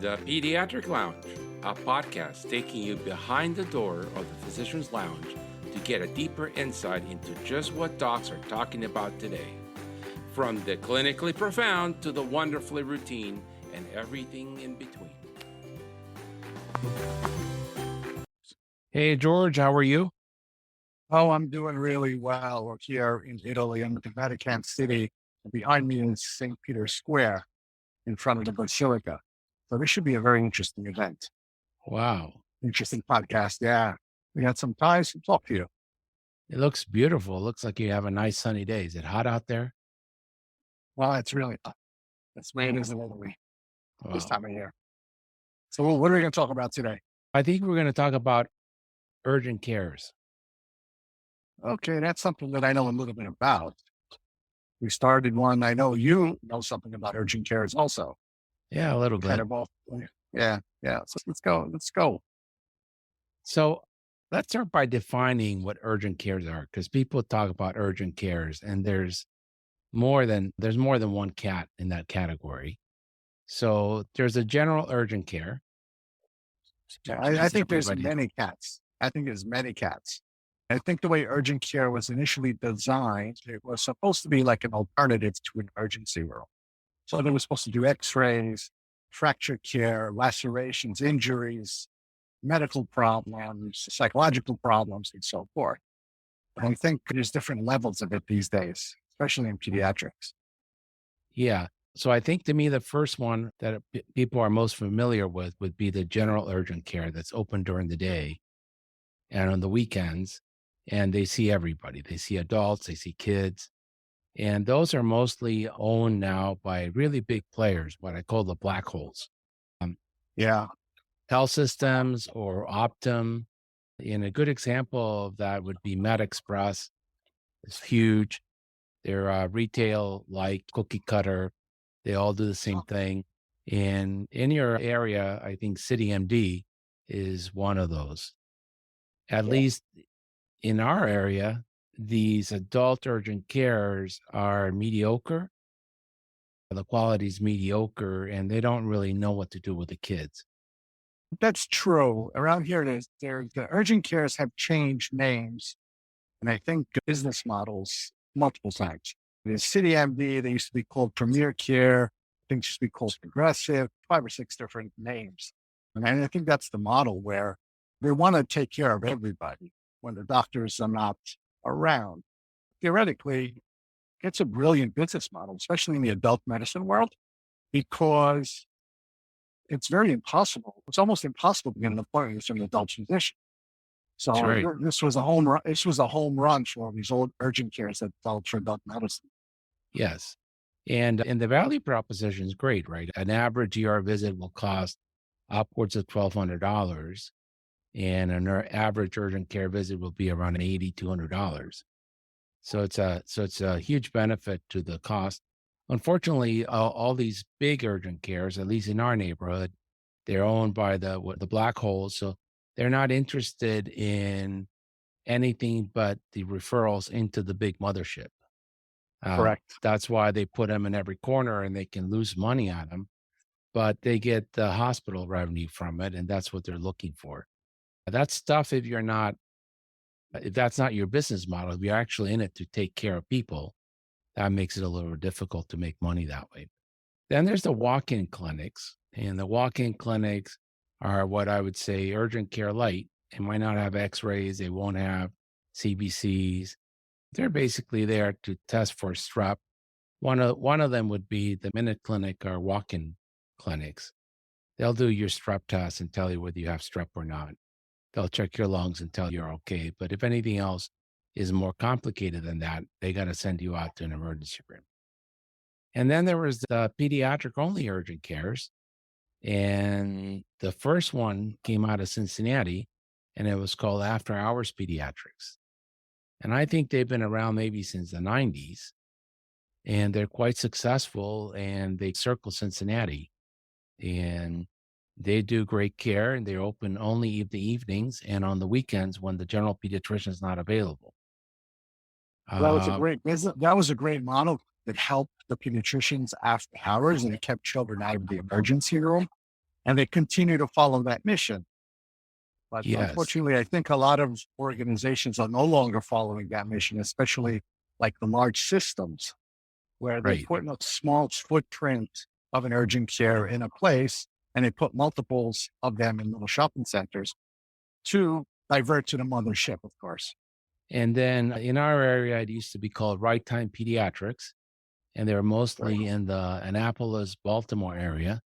the Pediatric Lounge, a podcast taking you behind the door of the physician's lounge to get a deeper insight into just what docs are talking about today. From the clinically profound to the wonderfully routine and everything in between. Hey, George, how are you? Oh, I'm doing really well. We're here in Italy. I'm in Vatican City. Behind me is St. Peter's Square in front of the Basilica. So this should be a very interesting event. Wow. Interesting podcast. Yeah. We had some time to talk to you. It looks beautiful. It looks like you have a nice sunny day. Is it hot out there? Well, it's really hot. That's the way it is in Italy this Wow. time of year. So what are we going to talk about today? I think we're going to talk about urgent cares. Okay, that's something that I know a little bit about. We started one. I know you know something about urgent cares also. Yeah, a little bit. Kind of both. Yeah. So let's go. So let's start by defining what urgent cares are, because people talk about urgent cares and there's more than one cat in that category. So there's a general urgent care. Yeah, I think there's many cats. I think the way urgent care was initially designed, it was supposed to be like an alternative to an emergency room. So they were supposed to do x-rays, fracture care, lacerations, injuries, medical problems, psychological problems, and so forth. And I think there's different levels of it these days, especially in pediatrics. Yeah. So I think to me, the first one that people are most familiar with would be the general urgent care that's open during the day and on the weekends. And they see everybody. They see adults, they see kids. And those are mostly owned now by really big players, what I call the black holes. Yeah. Health systems or Optum. And a good example of that would be MedExpress. It's huge. They're retail like cookie cutter. They all do the same thing. And in your area, I think CityMD is one of those. At least in our area, these adult urgent cares are mediocre. The quality is mediocre, and they don't really know what to do with the kids. That's true. Around here, the urgent cares have changed names, and I think business models multiple times. There's CityMD, they used to be called Premier Care, I think it used to be called Progressive, 5 or 6 different names. And I think that's the model where they want to take care of everybody when the doctors are not around. Theoretically, it's a brilliant business model, especially in the adult medicine world, because it's very impossible. It's almost impossible to get an appointment from an adult physician. So right. This was a home run. This was a home run for these old urgent cares that developed for adult medicine. Yes. And the value proposition is great, right? An average ER visit will cost upwards of $1,200, and an average urgent care visit will be around $8,200. So it's a huge benefit to the cost. Unfortunately, all these big urgent cares, at least in our neighborhood, they're owned by the black holes. So they're not interested in anything but the referrals into the big mothership. Correct. That's why they put them in every corner, and they can lose money on them, but they get the hospital revenue from it, and that's what they're looking for. That's stuff if that's not your business model, if you're actually in it to take care of people, that makes it a little difficult to make money that way. Then there's the walk-in clinics, and the walk-in clinics are what I would say urgent care light. They might not have x-rays. They won't have CBCs. They're basically there to test for strep. One of them would be the Minute Clinic or walk-in clinics. They'll do your strep test and tell you whether you have strep or not. They'll check your lungs and tell you you're okay. But if anything else is more complicated than that, they got to send you out to an emergency room. And then there was the pediatric only urgent cares. And the first one came out of Cincinnati, and it was called After Hours Pediatrics. And I think they've been around maybe since the 90s, and they're quite successful, and they circle Cincinnati, and they do great care, and they're open only the evenings and on the weekends when the general pediatrician is not available. That was a great business. That was a great model that helped the pediatricians after hours, and it kept children out of the emergency room. and they continue to follow that mission. But Yes. unfortunately, I think a lot of organizations are no longer following that mission, especially like the large systems where they Right. put in a small footprint of an urgent care in a place and they put multiples of them in little shopping centers to divert to the mothership, of course. And then in our area, it used to be called Right Time Pediatrics, and they were Right. mostly in the Annapolis, Baltimore area.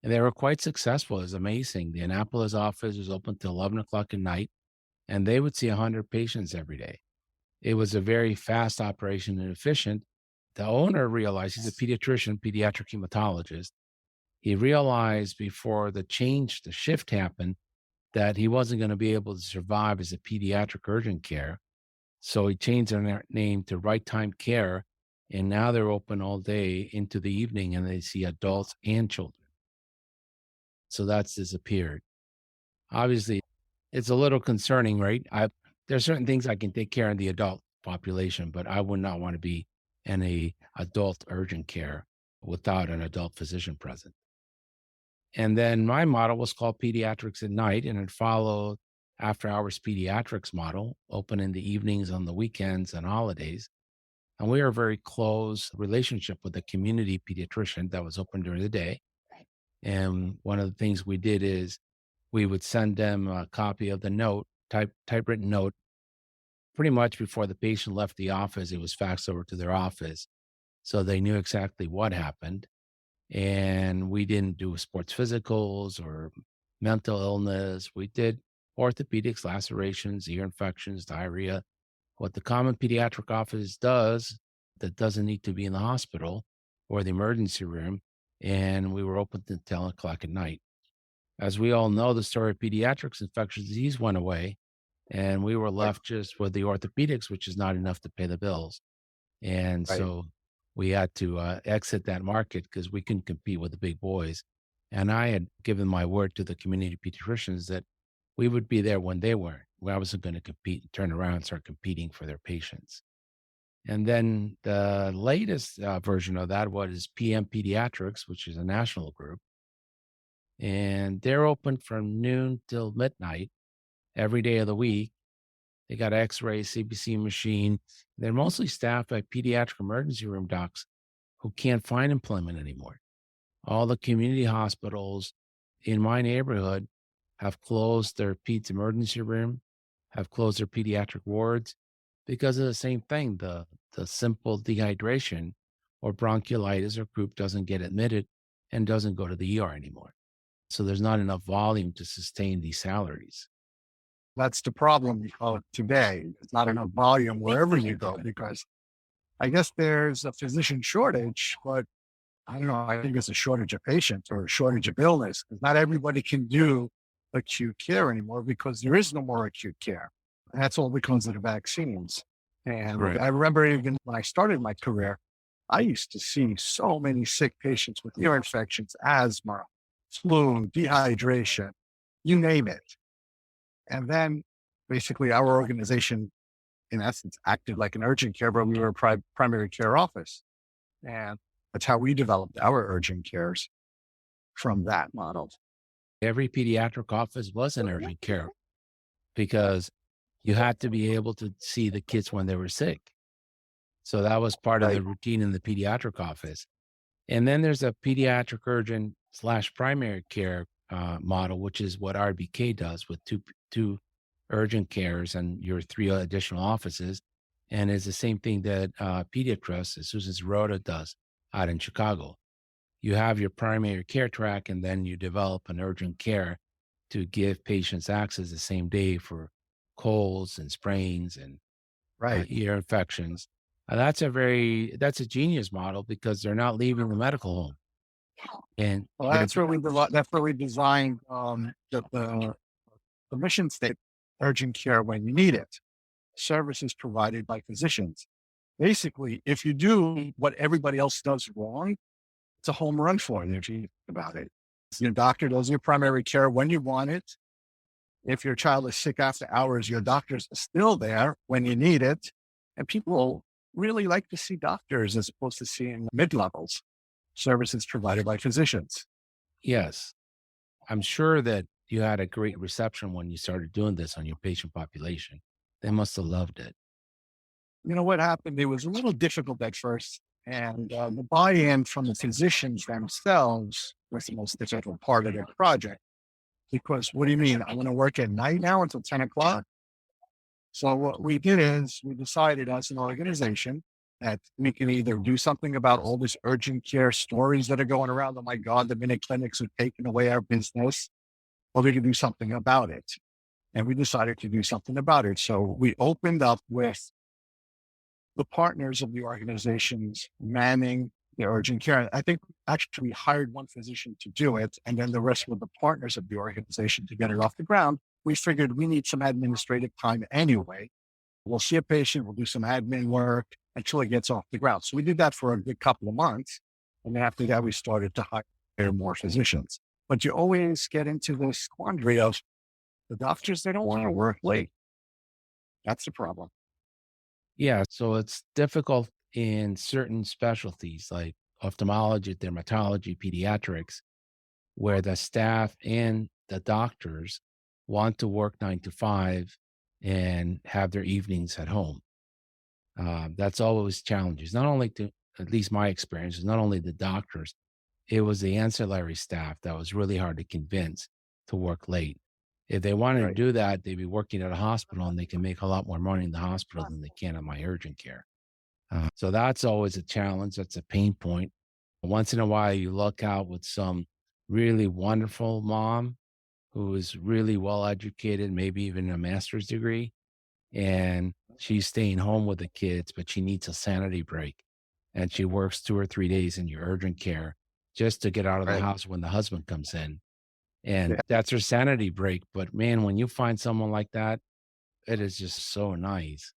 And they were quite successful. It was amazing. The Annapolis office was open till 11 o'clock at night, and they would see 100 patients every day. It was a very fast operation and efficient. The owner realized he's a pediatrician, pediatric hematologist. He realized before the shift happened, that he wasn't going to be able to survive as a pediatric urgent care. So he changed their name to Right Time Care. And now they're open all day into the evening and they see adults and children. So that's disappeared. Obviously, it's a little concerning, right? There's certain things I can take care of the adult population, but I would not want to be in a adult urgent care without an adult physician present. And then my model was called Pediatrics at Night, and it followed after hours pediatrics model, open in the evenings, on the weekends, and holidays. And we are a very close relationship with the community pediatrician that was open during the day. And one of the things we did is we would send them a copy of the note, typewritten note, pretty much before the patient left the office. It was faxed over to their office, so they knew exactly what happened. And we didn't do sports physicals or mental illness. We did orthopedics, lacerations, ear infections, diarrhea, what the common pediatric office does that doesn't need to be in the hospital or the emergency room. And we were open till 10 o'clock at night. As we all know, the story of pediatrics infectious disease went away, and we were Right. left just with the orthopedics, which is not enough to pay the bills. And Right. so we had to exit that market because we couldn't compete with the big boys. And I had given my word to the community pediatricians that we would be there when they weren't. I wasn't going to compete and turn around and start competing for their patients. And then the latest version of that was PM Pediatrics, which is a national group. And they're open from noon till midnight every day of the week. They got x-ray, CBC machine. They're mostly staffed by pediatric emergency room docs who can't find employment anymore. All the community hospitals in my neighborhood have closed their peds emergency room, have closed their pediatric wards because of the same thing. The simple dehydration or bronchiolitis or croup doesn't get admitted and doesn't go to the ER anymore. So there's not enough volume to sustain these salaries. That's the problem today. There's not enough volume wherever you go because I guess there's a physician shortage, but I don't know. I think it's a shortage of patients or a shortage of illness because not everybody can do acute care anymore because there is no more acute care. And that's all because of the vaccines. And Right. I remember even when I started my career, I used to see so many sick patients with ear infections, asthma, flu, dehydration, you name it. And then basically our organization, in essence, acted like an urgent care, but we were a primary care office. And that's how we developed our urgent cares from that model. Every pediatric office was an urgent care because you had to be able to see the kids when they were sick. So that was part of the Right. routine in the pediatric office. And then there's a pediatric urgent slash primary care model, which is what RBK does with two urgent cares and your three additional offices. And it's the same thing that Pediatrust, Susan Rhoda does out in Chicago. You have your primary care track, and then you develop an urgent care to give patients access the same day for colds and sprains and Right. ear infections. That's a genius model because they're not leaving the medical home. And Well, that's where we designed the mission state, urgent care when you need it. Services provided by physicians. Basically, if you do what everybody else does wrong, it's a home run for you if you think about it. Your doctor does your primary care when you want it. If your child is sick after hours, your doctor's still there when you need it. And people really like to see doctors as opposed to seeing mid levels services provided by physicians. yes, I'm sure that you had a great reception when you started doing this on your patient population. They must have loved it. You know what happened? It was a little difficult at first. And the buy-in from the physicians themselves was the most difficult part of the project. Because what do you mean? I'm going to work at night now until 10 o'clock? So what we did is we decided as an organization that we can either do something about all this urgent care stories that are going around. Oh my God, the minute clinics are taking away our business, or we can do something about it. And we decided to do something about it. So we opened up with the partners of the organizations manning the urgent care. I think actually we hired one physician to do it, and then the rest were the partners of the organization to get it off the ground. We figured we need some administrative time anyway. We'll see a patient, we'll do some admin work until it gets off the ground. So we did that for a good couple of months. And then after that, we started to hire more physicians. But you always get into this quandary of the doctors, they don't want to work late. That's the problem. Yeah, so it's difficult in certain specialties like ophthalmology, dermatology, pediatrics, where the staff and the doctors want to work 9 to 5 and have their evenings at home. That's always challenges. Not only to, at least my experience, is not only the doctors, it was the ancillary staff that was really hard to convince to work late. If they wanted to Right. do that, they'd be working at a hospital and they can make a lot more money in the hospital than they can at my urgent care. So that's always a challenge. That's a pain point. Once in a while, you luck out with some really wonderful mom who is really well educated, maybe even a master's degree, and she's staying home with the kids, but she needs a sanity break. And she works 2 or 3 days in your urgent care just to get out of the Right. house when the husband comes in. And Yeah. that's her sanity break. But man, when you find someone like that, it is just so nice.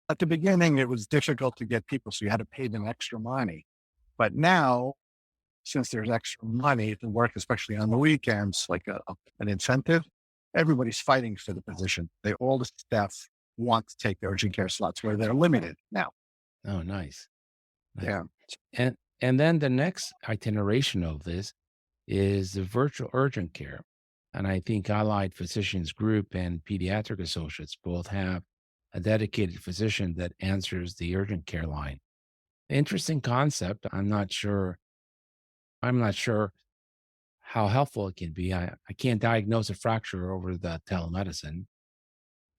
At the beginning, it was difficult to get people, so you had to pay them extra money. But now, since there's extra money to work, especially on the weekends, like an incentive, everybody's fighting for the position. All the staff want to take the urgent care slots where they're limited now. Oh, nice. Nice. Yeah. And then the next iteration of this is the virtual urgent care. And I think Allied Physicians Group and Pediatric Associates both have a dedicated physician that answers the urgent care line. Interesting concept. I'm not sure how helpful it can be. I can't diagnose a fracture over the telemedicine.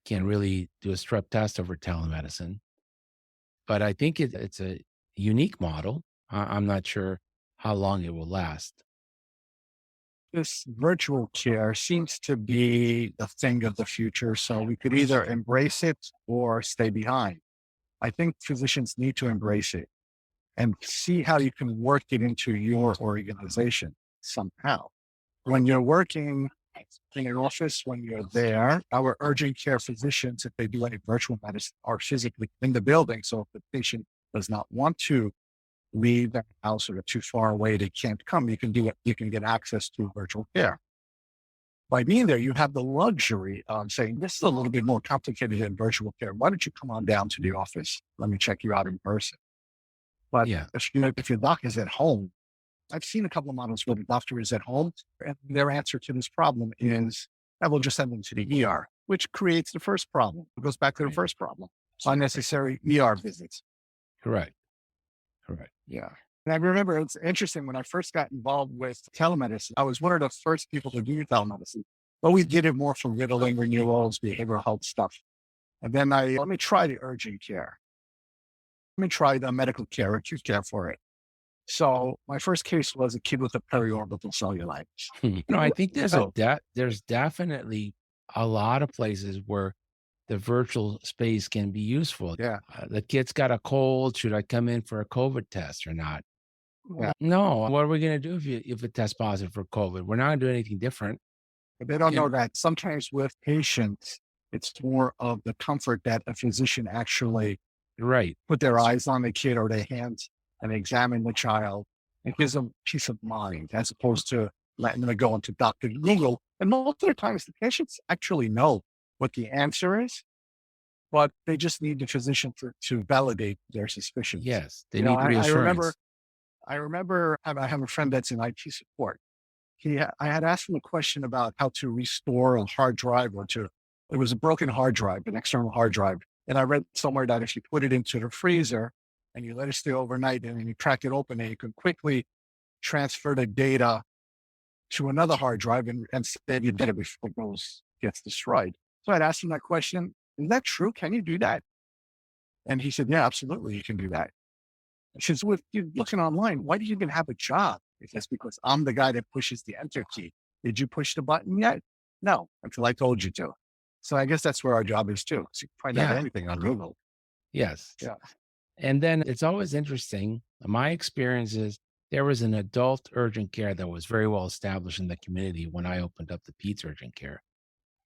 Can't really do a strep test over telemedicine. But I think it's a unique model. I'm not sure how long it will last. This virtual care seems to be the thing of the future. So we could either embrace it or stay behind. I think physicians need to embrace it and see how you can work it into your organization somehow. When you're working in an office, when you're there, our urgent care physicians, if they do any virtual medicine, are physically in the building. So if the patient does not want to leave their house or they're too far away, they can't come, you can do it. You can get access to virtual care. By being there, you have the luxury of saying, this is a little bit more complicated than virtual care. Why don't you come on down to the office? Let me check you out in person. But Yeah. if your doc is at home, I've seen a couple of models where the doctor is at home and their answer to this problem is, I will just send them to the ER, which creates the first problem. It goes back to the Right. first problem, unnecessary ER visits. Correct. Correct. Yeah. And I remember it's interesting when I first got involved with telemedicine, I was one of the first people to do telemedicine, but we did it more for riddling renewals, behavioral health stuff. And then let me try the urgent care. Let me try the medical care, acute care for it. So my first case was a kid with a periorbital cellulitis. I think So there's definitely a lot of places where the virtual space can be useful. yeah, The kid's got a cold. Should I come in for a COVID test or not? yeah. No. What are we going to do if it tests positive for COVID? We're not going to do anything different. But they don't And know that sometimes with patients, it's more of the comfort that a physician actually right. put their eyes on the kid or their hands and examine the child. It gives them peace of mind as opposed to letting them go into Dr. Google. And most of the times the patients actually know what the answer is, but they just need the physician to validate their suspicions. Yes. They You know, need I remember, reassurance. I remember I have a friend that's in IT support. I had asked him a question about how to restore a hard drive it was a broken hard drive, an external hard drive. And I read somewhere that if you put it into the freezer and you let it stay overnight and then you crack it open, and you can quickly transfer the data to another hard drive and save your data before gets destroyed. So I'd asked him that question. Is that true? Can you do that? And he said, yeah, absolutely. You can do that. I said, so if you're looking online, why do you even have a job? He says, because I'm the guy that pushes the enter key. Did you push the button yet? No, until I told you to. So I guess that's where our job is too. So you can find out Yeah. anything on Google. Yes. Yeah. And then it's always interesting. My experience is there was an adult urgent care that was very well established in the community when I opened up the Pete's Urgent Care.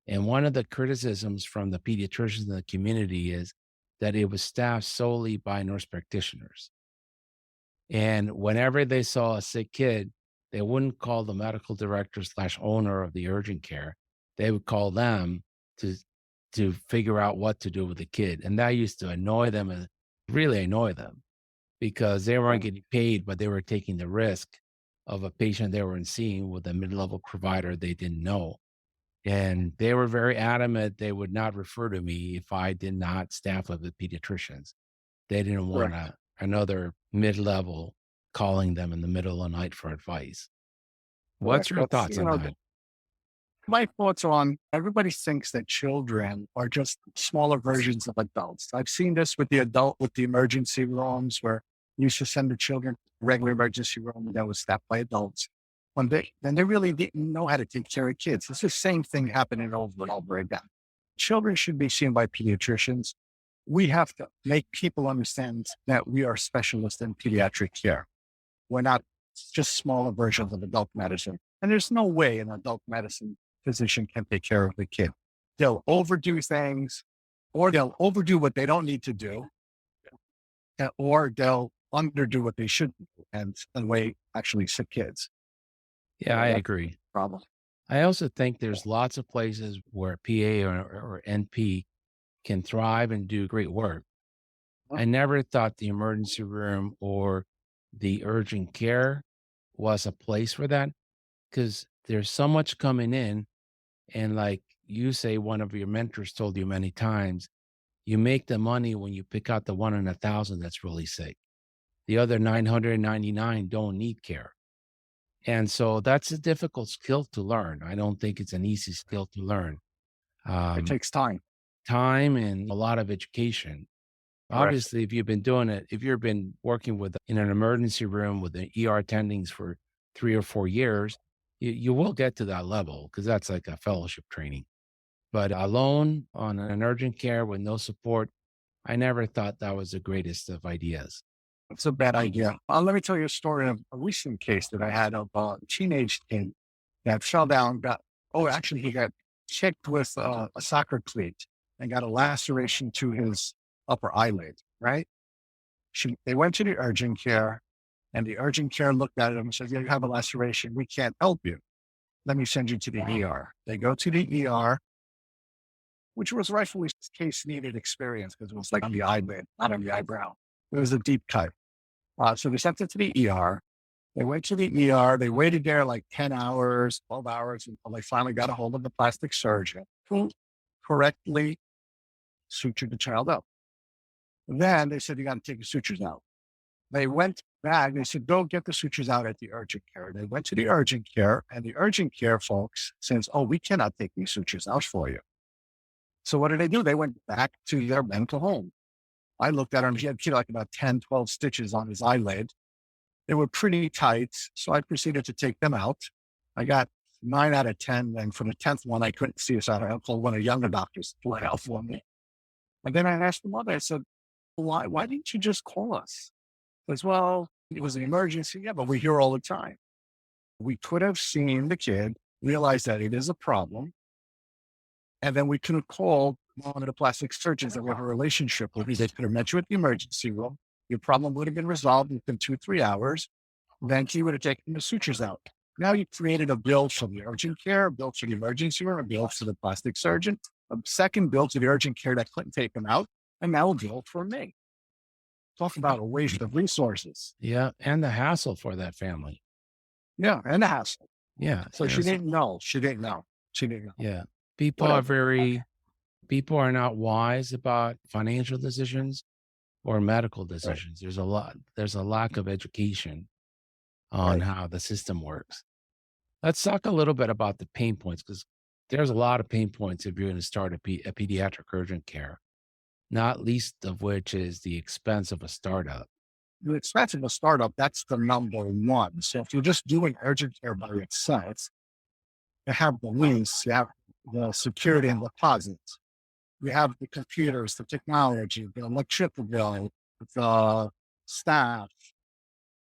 And one of the criticisms from the pediatricians in the community is that it was staffed solely by nurse practitioners. And whenever they saw a sick kid, they wouldn't call the medical director slash owner of the urgent care. They would call them to figure out what to do with the kid. And that used to annoy them and really annoy them because they weren't Right. getting paid, but they were taking the risk of a patient they weren't seeing with a mid-level provider they didn't know. And they were very adamant they would not refer to me if I did not staff up with pediatricians. They didn't want Correct. another mid-level calling them in the middle of the night for advice. What's Correct. your That's, thoughts on that? my thoughts on everybody thinks that children are just smaller versions of adults. I've seen this with the emergency rooms where you used to send the children to the regular emergency room that was staffed by adults. Then they really didn't know how to take care of kids. It's the same thing happening over and over again. Children should be seen by pediatricians. We have to make people understand that we are specialists in pediatric care. We're not just smaller versions of adult medicine. And there's no way an adult medicine physician can take care of the kid. They'll overdo things, or they'll overdo what they don't need to do, or they'll underdo what they should do and way actually sick kids. Yeah, So I that's agree. the problem. I also think there's lots of places where PA or NP can thrive and do great work. Huh? I never thought the emergency room or the urgent care was a place for that because there's so much coming in. And like you say, one of your mentors told you many times, you make the money when you pick out the 1 in 1,000 that's really sick. The other 999 don't need care. And so that's a difficult skill to learn. I don't think it's an easy skill to learn. It Um, takes time. Time and a lot of education. Correct. Obviously, if you've been doing it, if you've been working with in an emergency room with the ER attendings for 3 or 4 years, you will get to that level because that's like a fellowship training. But alone on an urgent care with no support, I never thought that was the greatest of ideas. It's a bad idea. Let me tell you a story of a recent case that I had of a teenage kid that fell down, actually, he got kicked with a soccer cleat and got a laceration to his upper eyelid, right? They went to the urgent care and the urgent care looked at him and said, yeah, you have a laceration. We can't help you. Let me send you to the ER. They go to the ER, which was rightfully case needed experience because it was like on the eyelid, not on the eyebrow. It was a deep cut. So they sent it to the ER. They went to the ER. They waited there like 10 hours, 12 hours until they finally got a hold of the plastic surgeon who correctly sutured the child up. Then they said, you got to take the sutures out. They went back. They said, go get the sutures out at the urgent care. They went to the urgent care and the urgent care folks says, oh, we cannot take these sutures out for you. So what did they do? They went back to their mental home. I looked at him. He had like about 10, 12 stitches on his eyelid. They were pretty tight. So I proceeded to take them out. I got 9 out of 10. And for the 10th one, I couldn't see us out. I called one of the younger doctors to pull it out for me. And then I asked the mother, I said, why didn't you just call us? She goes, well, it was an emergency. Yeah, but we're here all the time. We could have seen the kid, realized that it is a problem. And then we could have called one of the plastic surgeons that we have a relationship with. They could have met you at the emergency room. Your problem would have been resolved within 2-3 hours. Then he would have taken the sutures out. Now you created a bill for the urgent care, a bill for the emergency room, a bill for the plastic surgeon, a second bill to the urgent care that couldn't take them out, and now a bill for me. Talk about a waste of resources. Yeah. And the hassle for that family. Yeah, and a hassle. Yeah. So she didn't know. She didn't know. She didn't know. Yeah. People are Whatever. very, people are not wise about financial decisions or medical Right. decisions. There's a lack of education on Right. how the system works. Let's talk a little bit about the pain points because there's a lot of pain points if you're going to start a pediatric urgent care, not least of which is the expense of a startup. The expense of a startup, that's the number one. So if you're just doing urgent care by itself, you have the lease, you have the security and deposits, you have the computers, the technology, the electricity bill, the staff.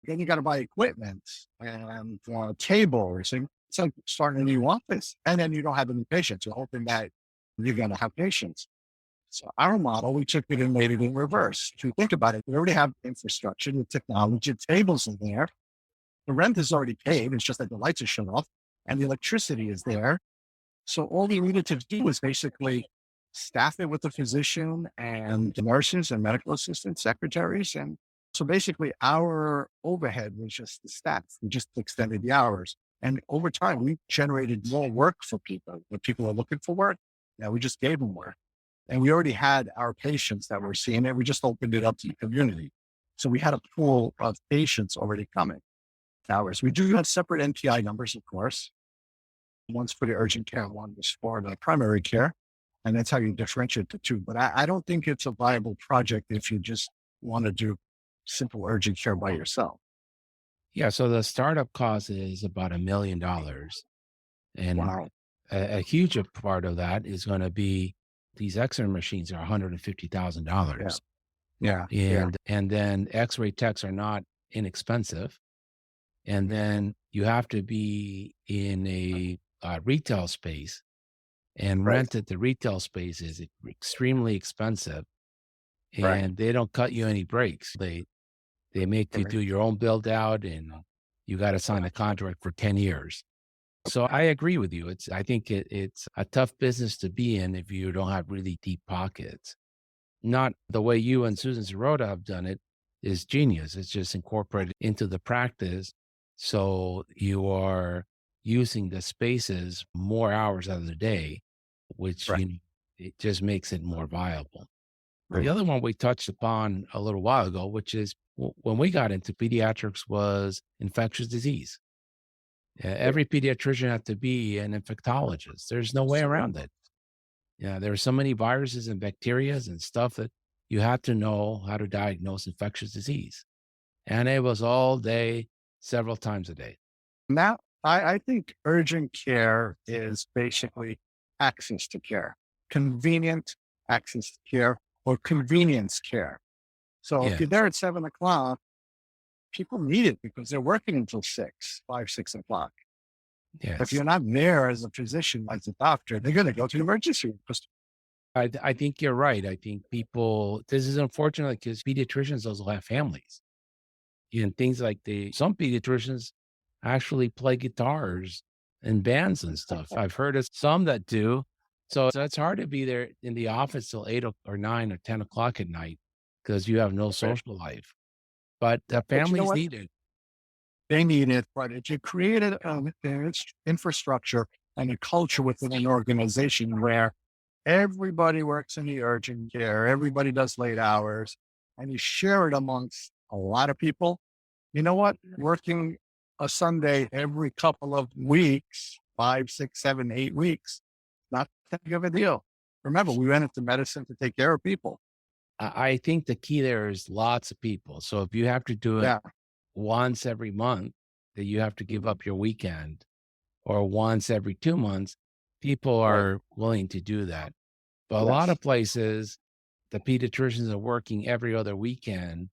Then you got to buy equipment and tables. And it's like starting a new office. And then you don't have any patients. You're hoping that you're going to have patients. So our model, we took it and made it in reverse. If you think about it, we already have infrastructure, the technology, tables in there. The rent is already paid. It's just that the lights are shut off and the electricity is there. So all we needed to do was basically staff it with a physician and the nurses and medical assistants, secretaries. And so basically our overhead was just the staff. We just extended the hours. And over time, we generated more work for people. When people are looking for work, yeah, we just gave them work. And we already had our patients that were seeing it. We just opened it up to the community. So we had a pool of patients already coming. Hours. We do have separate NPI numbers, of course. One's for the urgent care, one is for the primary care. And that's how you differentiate the two. But I don't think it's a viable project if you just want to do simple urgent care by yourself. Yeah. So the startup cost is about $1 million. And Wow. a huge part of that is going to be these X-ray machines are Yeah. $150,000. Yeah. Yeah. And then X-ray techs are not inexpensive. And then you have to be in a retail space, and Right. rent at the retail space is extremely expensive, Right. and they don't cut you any breaks. They make you Right. do your own build out, and you got to sign a contract for 10 years. So I agree with you. I think it's a tough business to be in if you don't have really deep pockets. Not the way you and Susan Sirota have done it is genius. It's just incorporated into the practice. So you are using the spaces more hours out of the day, which Right. it just makes it more viable. The Right. other one we touched upon a little while ago, which is when we got into pediatrics, was infectious disease. Right. Every pediatrician had to be an infectologist. There's no way around it. Yeah, there are so many viruses and bacterias and stuff that you had to know how to diagnose infectious disease. And it was all day, several times a day. Now, I think urgent care is basically access to care, convenient access to care or convenience care. So if Yeah. you're there at 7 o'clock, people need it because they're working until 6 o'clock. If Yes. you're not there as a physician, as a doctor, they're going to go to the emergency room. I think you're right. I think people, this is unfortunate because pediatricians also have families and things like some pediatricians actually play guitars in bands and stuff. I've heard of some that do. So it's hard to be there in the office till 8 or 9 or 10 o'clock at night because you have no Right. social life. But the But you know families what? need it. They need it. But if you created there's infrastructure and a culture within an organization where everybody works in the urgent care, everybody does late hours, and you share it amongst a lot of people, you know what? Working a Sunday every couple of weeks, 5, 6, 7, 8 weeks, not that big of a deal. Remember, we went into medicine to take care of people. I think the key there is lots of people. So if you have to do it Yeah. once every month, that you have to give Mhm. up your weekend, or once every 2 months, people Right. are willing to do that. But a lot Yes. of places, the pediatricians are working every other weekend,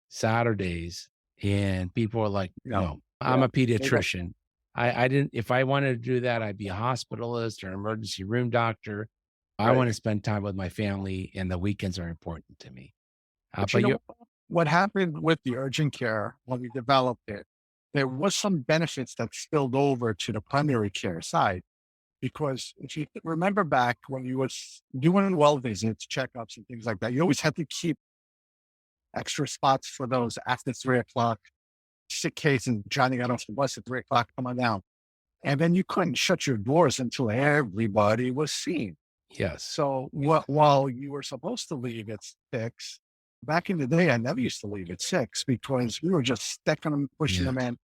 Saturdays, and people are like, Yeah. no, I'm Yeah. a They don't. pediatrician. I didn't, if I wanted to do that, I'd be a hospitalist or an emergency room doctor. I Right. want to spend time with my family, and the weekends are important to me. But you But know you, what happened with the urgent care when we developed it? There was some benefits that spilled over to the primary care side. Because if you remember back when you was doing well visits, checkups and things like that, you always had to keep extra spots for those after 3 o'clock, sick case and Johnny got off the bus at 3 o'clock, come on down. And then you couldn't shut your doors until everybody was seen. Yes. So while you were supposed to leave at 6, back in the day, I never used to leave at 6 because we were just stacking them, pushing Yeah. them in.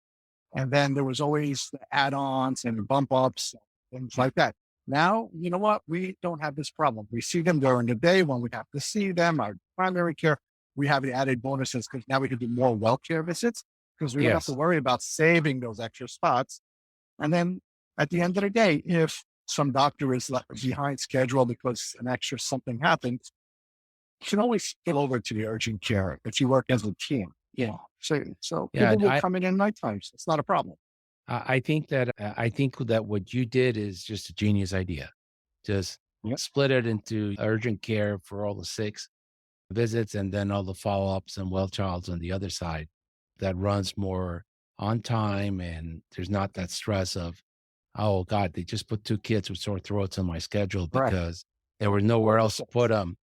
And then there was always the add-ons and bump ups, things like that. Now, you know what? We don't have this problem. We see them during the day when we have to see them, our primary care. We have the added bonuses because now we can do more well care visits because we don't have to Yes. worry about saving those extra spots. And then at the end of the day, if some doctor is behind schedule because an extra something happens, you can always spill over to the urgent care if you work as a team. Yeah. So Yeah. people will come in night times. It's not a problem. I think that what you did is just a genius idea. Just Yep. split it into urgent care for all the 6 visits and then all the follow-ups and well childs on the other side that runs more on time, and there's not that stress of, oh God, they just put 2 kids with sore throats on my schedule Correct. because there was nowhere else to put them.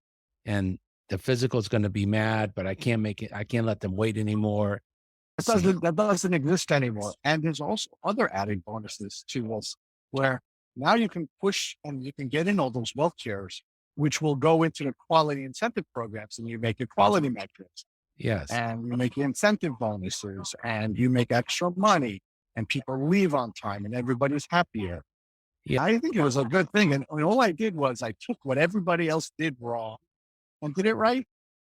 And the physical is going to be mad, but I can't let them wait anymore. So That doesn't exist anymore. And there's also other added bonuses to us where now you can push and you can get in all those wealth shares, which will go into the quality incentive programs and you make your quality metrics yes. and you make incentive bonuses and you make extra money and people leave on time and everybody's happier. Yeah. I think it was a good thing. And all I did was I took what everybody else did wrong and did it right.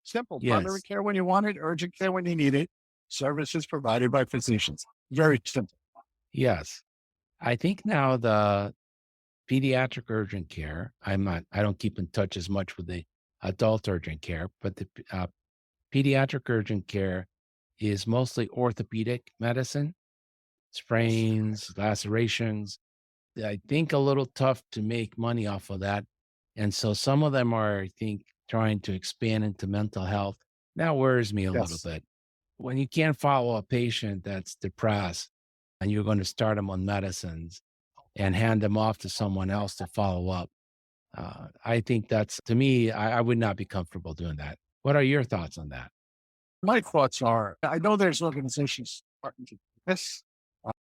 Simple. Primary Yes. care when you want it, urgent care when you need it, services provided by physicians. Very simple. Yes. I think now the pediatric urgent care, I don't keep in touch as much with the adult urgent care, but the pediatric urgent care is mostly orthopedic medicine, sprains, lacerations. I think a little tough to make money off of that. And so some of them are, I think, trying to expand into mental health. That worries me a little Yes. bit. When you can't follow a patient that's depressed and you're going to start them on medicines and hand them off to someone else to follow up, I think that's, to me, I would not be comfortable doing that. What are your thoughts on that? My thoughts are I know there's organizations starting to do this, uh,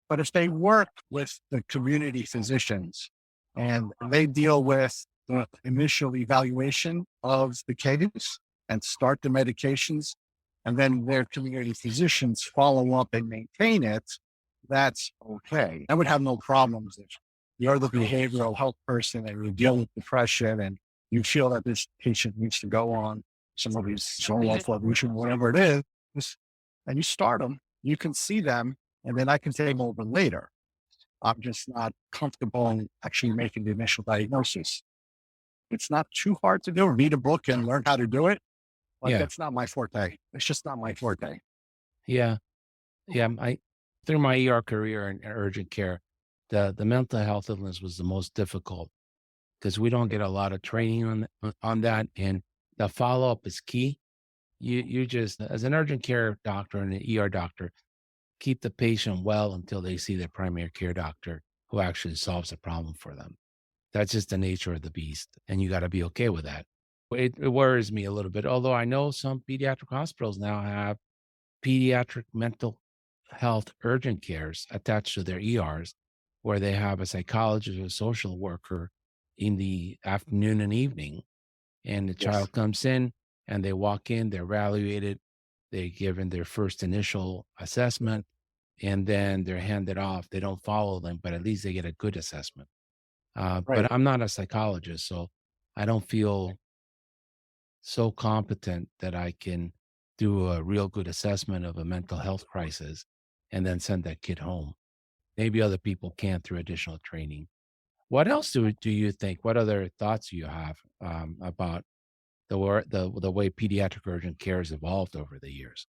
but if they work with the community physicians and they deal with the initial evaluation of the case and start the medications, and then their community physicians follow up and maintain it, that's okay. I would have no problems if you're the behavioral health person and you deal with depression and you feel that this patient needs to go on some of these solo evolution, whatever it is, and you start them, you can see them, and then I can take them over later. I'm just not comfortable in actually making the initial diagnosis. It's not too hard to do. Read a book and learn how to do it, but Yeah. that's not my forte. It's just not my forte. Yeah. Yeah. Through my ER career in urgent care, the mental health illness was the most difficult because we don't get a lot of training on that. And the follow up is key. You just, as an urgent care doctor and an ER doctor, keep the patient well until they see their primary care doctor who actually solves the problem for them. That's just the nature of the beast. And you got to be okay with that. It worries me a little bit, although I know some pediatric hospitals now have pediatric mental health urgent cares attached to their ERs, where they have a psychologist or a social worker in the afternoon and evening. And the Yes. child comes in and they walk in, they're evaluated, they're given their first initial assessment, and then they're handed off. They don't follow them, but at least they get a good assessment. Right. But I'm not a psychologist, so I don't feel so competent that I can do a real good assessment of a mental health crisis and then send that kid home. Maybe other people can through additional training. What else do you think? What other thoughts do you have about the way pediatric urgent care has evolved over the years?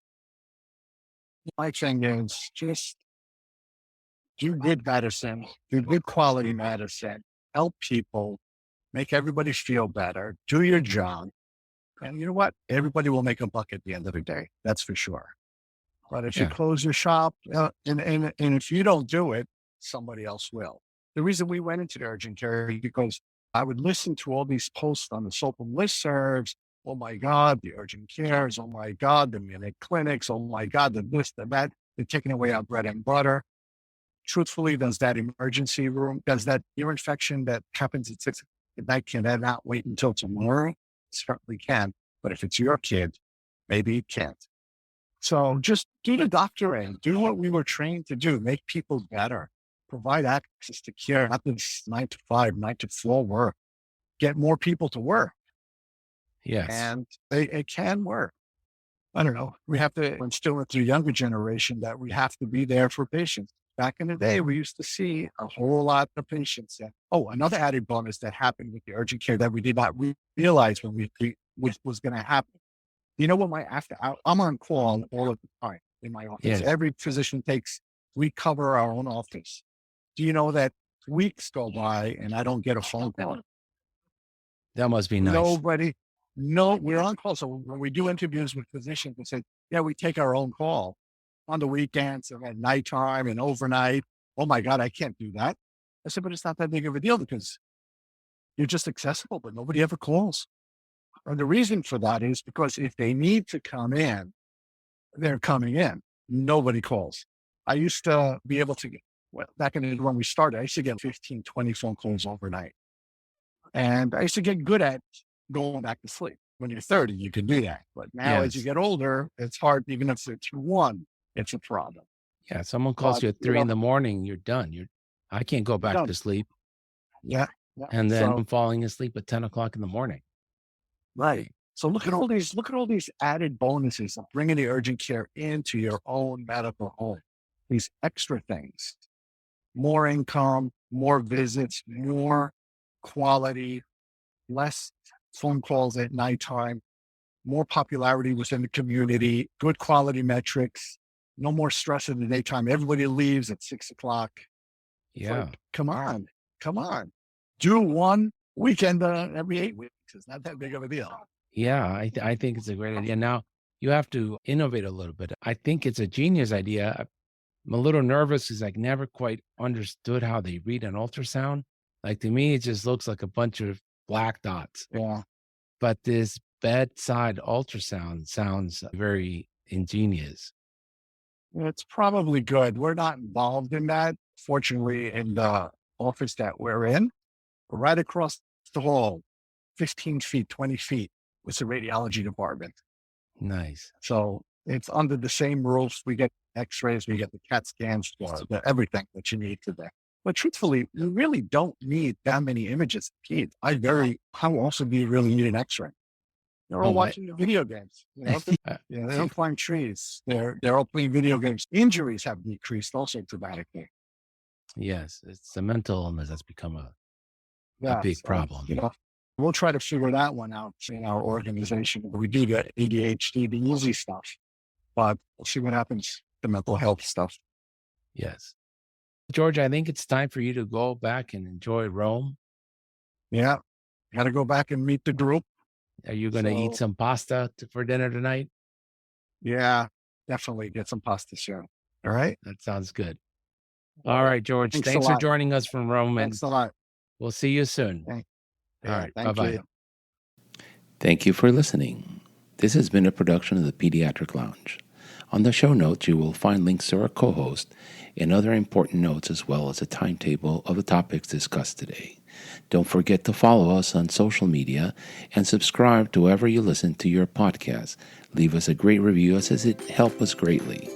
My thing is just do good medicine, do good quality medicine, help people, make everybody feel better, do your job. And you know what? Everybody will make a buck at the end of the day. That's for sure. But if you Yeah, close your shop and if you don't do it, somebody else will. The reason we went into the urgent care is because I would listen to all these posts on the social listservs. Oh my God, the urgent cares. Oh my God, the minute clinics. Oh my God, the this, the that. They're taking away our bread and butter. truthfully, does that emergency room, does that ear infection that happens at 6 at night, can that not wait until tomorrow? Certainly can. But if it's your kid, maybe it can't. So just do the doctor in, do what we were trained to do, make people better, provide access to care, not this 9 to 5, 9 to 4 work, get more people to work. Yes. And it can work. I don't know. We have to instill into the younger generation that we have to be there for patients. Back in the day, we used to see a whole lot of patients. Another added bonus that happened with the urgent care that we did not realize when was going to happen. You know what I'm on call all of the time in my office. Yes. Every physician we cover our own office. Do you know that weeks go by and I don't get a phone call? That must be nice. We're on call. So when we do interviews with physicians, we say, yeah, we take our own call on the weekends and at nighttime and overnight. Oh my God, I can't do that. I said, but it's not that big of a deal because you're just accessible, but nobody ever calls. And the reason for that is because if they need to come in, they're coming in. Nobody calls. I used to be able to back when we started, I used to get 15, 20 phone calls overnight. And I used to get good at going back to sleep. When you're 30, you can do that. But now as you get older, it's hard. Even if it's one, it's a problem. Yeah. Someone calls you at 3 a.m, you're done. I can't go back to sleep. Yeah. And then I'm falling asleep at 10 o'clock in the morning. Right. So look at all these added bonuses of bringing the urgent care into your own medical home. These extra things, more income, more visits, more quality, less phone calls at nighttime, more popularity within the community, good quality metrics, no more stress in the daytime. Everybody leaves at 6 o'clock. Yeah. Like, come on. Do one weekend every 8 weeks. It's not that big of a deal. Yeah. I think it's a great idea. Now you have to innovate a little bit. I think it's a genius idea. I'm a little nervous because I never quite understood how they read an ultrasound. Like to me, it just looks like a bunch of black dots. Yeah. But this bedside ultrasound sounds very ingenious. It's probably good. We're not involved in that. Fortunately, in the office that we're in, right across the hall, 15 feet, 20 feet, was the radiology department. Nice. So it's under the same rules. We get x-rays, we get the CAT scans, everything that you need to there. But truthfully, you really don't need that many images. How often do you really need an x-ray? They're all watching video games. They don't climb trees. They're all playing video games. Injuries have decreased also dramatically. Yes, it's the mental illness that's become a big problem. We'll try to figure that one out in our organization. We do the ADHD, the easy stuff, but we'll see what happens, the mental health stuff. Yes. George, I think it's time for you to go back and enjoy Rome. Yeah. Got to go back and meet the group. Are you going to eat some pasta for dinner tonight? Yeah, definitely get some pasta soon. All right. That sounds good. All right, George. Thanks for joining us from Rome. Thanks a lot. We'll see you soon. All right. Bye-bye. Thank you for listening. This has been a production of the Pediatric Lounge. On the show notes, you will find links to our co-host and other important notes, as well as a timetable of the topics discussed today. Don't forget to follow us on social media and subscribe to wherever you listen to your podcast. Leave us a great review, as it helps us greatly.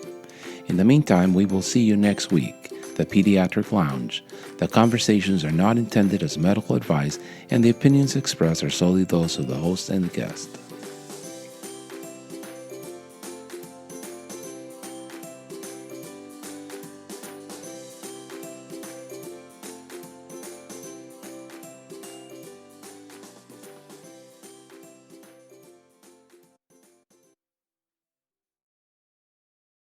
In the meantime, we will see you next week. The Pediatric Lounge. The conversations are not intended as medical advice, and the opinions expressed are solely those of the host and the guest.